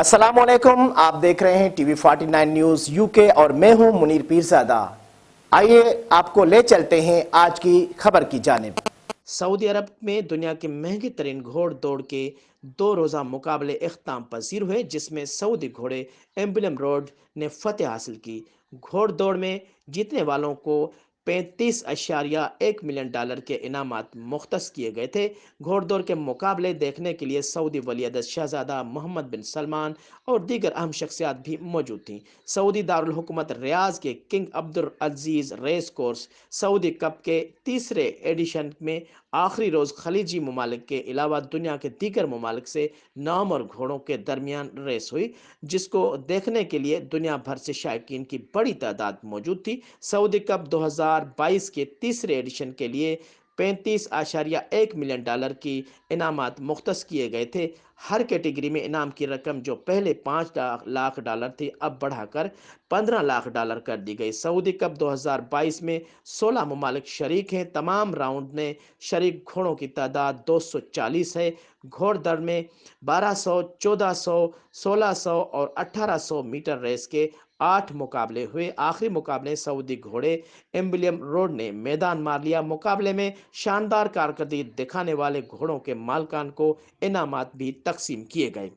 अस्सलाम वालेकुम। आप देख रहे हैं टीवी 49 न्यूज यूके और मैं हूं मुनीर पीरजादा। आइए आपको ले चलते हैं आज की खबर की जानिब। सऊदी अरब में दुनिया के महंगे तरीन घोड़ दौड़ के 2 रोज़ा मुकाबले इख्ताम पजीर हुए, जिसमें सऊदी घोड़े एम्बलम रोड ने फतेह हासिल की। घोड़ दौड़ में जीतने वालों को 35.1 मिलियन डॉलर के इनामात मुख्तस किए गए थे। घोड़दौड़ के मुकाबले देखने के लिए सऊदी वलीअहद शहजादा मोहम्मद बिन सलमान और दीगर अहम शख्सियात भी मौजूद थीं। सऊदी दारुल हुकूमत रियाज के किंग अब्दुल अजीज रेस कोर्स सऊदी कप के तीसरे एडिशन में आखिरी रोज़ खलीजी ममालिक के अलावा दुनिया के दीगर ममालिक से नाम और घोड़ों के दरमियान रेस हुई, जिसको देखने के लिए दुनिया भर से शायकीन की बड़ी तादाद मौजूद थी। सऊदी कप 2022 के तीसरे एडिशन के लिए 35.1 मिलियन डॉलर की इनामात मुख्तस किए गए थे। हर कैटेगरी में इनाम की रकम जो पहले 5 लाख डॉलर थी, अब बढ़ाकर 15 लाख डॉलर कर दी गई। सऊदी कप 2022 में 16 ममालिक शरीक हैं। तमाम राउंड में शरीक घोड़ों की तादाद 240 है। घोड़ दौड़ में 1200, 1400, 1600 और 1800 मीटर रेस के 8 मुकाबले हुए। आखिरी मुकाबले सऊदी घोड़े एम्बलियम रोड ने मैदान मार लिया। मुकाबले में शानदार कारकर्दगी दिखाने वाले घोड़ों के मालकान को इनामात भी तकसीम किए गए।